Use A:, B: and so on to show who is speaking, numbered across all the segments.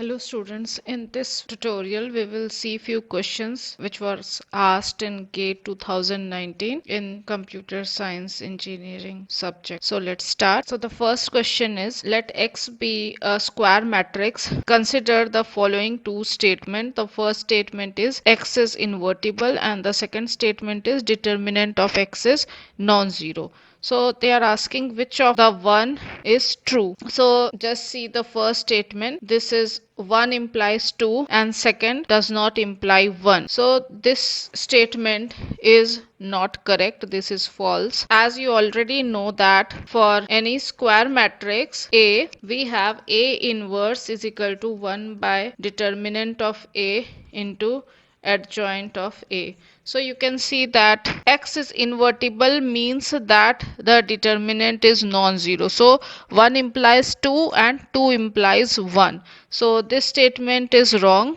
A: Hello students, in this tutorial we will see few questions which was asked in GATE 2019 in computer science engineering subject. So let's start. So the first question is, let X be a square matrix. Consider the following two statements. The first statement is X is invertible and the second statement is determinant of X is non-zero. So they are asking which of the one is true. So just see the first statement. This is 1 implies 2 and second does not imply 1. So this statement is not correct. This is false. As you already know that for any square matrix A, we have A inverse is equal to 1 by determinant of A into adjoint of A. So you can see that X is invertible means that the determinant is non-zero. So 1 implies 2 and 2 implies 1. So this statement is wrong.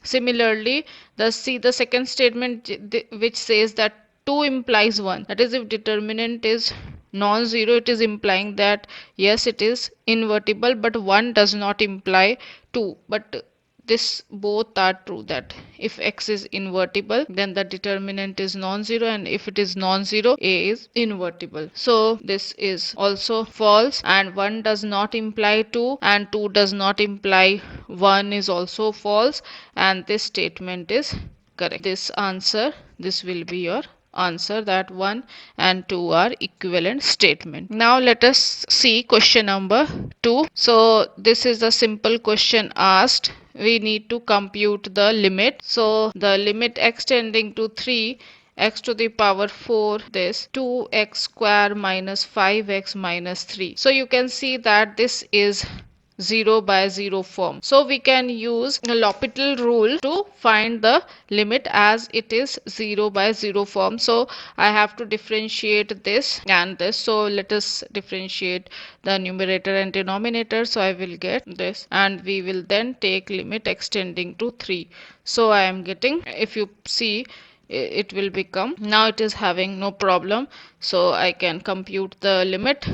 A: Similarly, the second statement which says that 2 implies 1. That is, if determinant is non-zero, it is implying that yes, it is invertible, but 1 does not imply 2. But this both are true, that if X is invertible then the determinant is non-zero, and if it is non-zero, A is invertible. So this is also false, and 1 does not imply 2 and 2 does not imply 1 is also false, and this statement is correct. This will be your answer, that 1 and 2 are equivalent statement. Now let us see question number 2. So this is a simple question asked. We need to compute the limit. So the limit x tending to 3 x to the power 4 this 2x square minus 5x minus 3. So you can see that this is 0 by 0 form. So we can use the L'Hopital rule to find the limit as it is 0 by 0 form. So I have to differentiate this and this. So let us differentiate the numerator and denominator. So I will get this, and we will then take limit extending to 3. So I am getting, if you see, it will become, now it is having no problem. So I can compute the limit,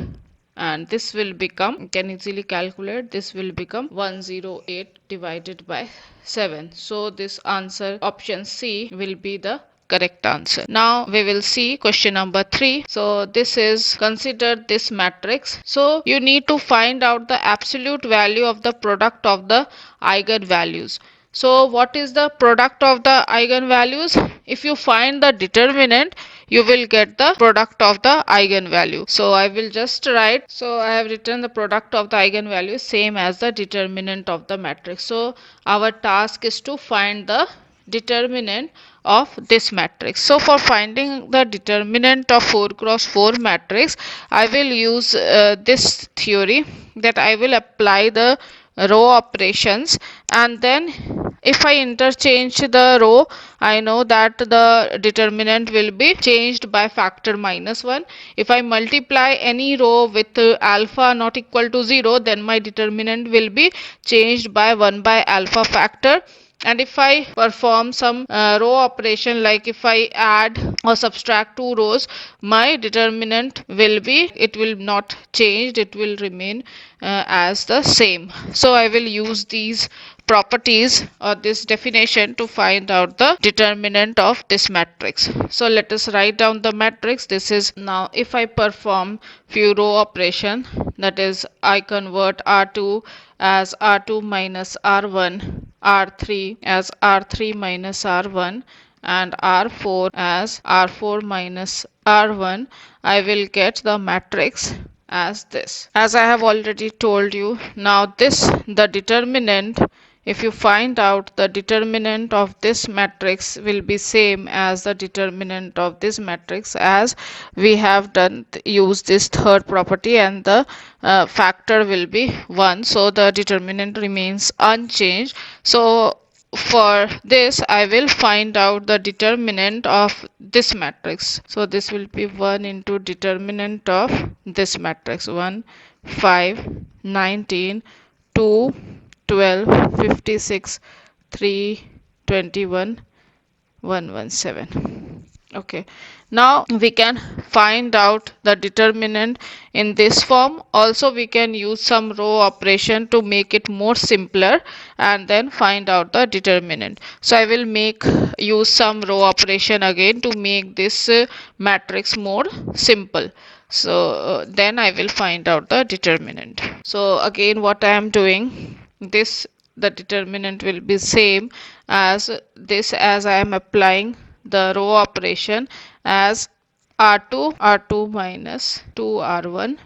A: and this will become, you can easily calculate, this will become 108 divided by 7. So this answer, option C, will be the correct answer. Now we will see question number 3. So this is, consider this matrix. So you need to find out the absolute value of the product of the eigenvalues. So what is the product of the eigenvalues? If you find the determinant, you will get the product of the eigenvalue. So I will just write, so I have written the product of the eigenvalue same as the determinant of the matrix. So our task is to find the determinant of this matrix. So for finding the determinant of 4 cross 4 matrix, I will use this theory, that I will apply the row operations, and then if I interchange the row, I know that the determinant will be changed by factor -1. If I multiply any row with alpha not equal to 0, then my determinant will be changed by 1 by alpha factor. And if I perform some row operation, like if I add or subtract two rows, my determinant will be, it will not change, it will remain as the same. So I will use these properties or this definition to find out the determinant of this matrix. So let us write down the matrix. This is, now if I perform few row operation, that is I convert R2 as R2 minus R1, R3 as R3 minus R1, and R4 as R4 minus R1, I will get the matrix as this. As I have already told you, now this, the determinant, if you find out the determinant of this matrix will be same as the determinant of this matrix, as we have done use this third property, and the factor will be 1, so the determinant remains unchanged. So for this I will find out the determinant of this matrix. So this will be 1 into determinant of this matrix: 1, 5, 19, 2, 12, 56, 3, 21, 117. Okay, now we can find out the determinant in this form. Also, we can use some row operation to make it more simpler and then find out the determinant. So I will use some row operation again to make this matrix more simple. So then I will find out the determinant. So again, what I am doing, this the determinant will be same as this, as I am applying the row operation as R2 minus 2R1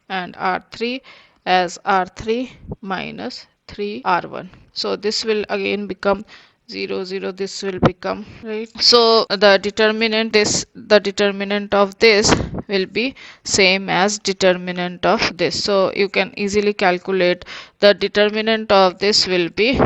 A: and R3 as R3 minus 3R1. So this will again become 0 0, this will become right. So the determinant of this will be same as determinant of this. So you can easily calculate the determinant of this will be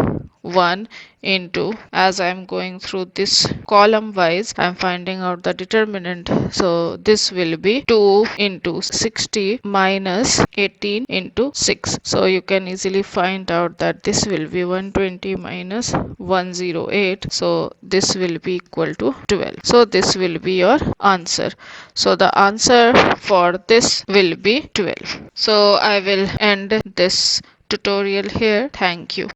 A: 1 into, as I am going through this column wise, I am finding out the determinant. So this will be 2 into 60 minus 18 into 6. So you can easily find out that this will be 120 minus 108. So this will be equal to 12. So this will be your answer. So the answer for this will be 12. So I will end this tutorial here. Thank you.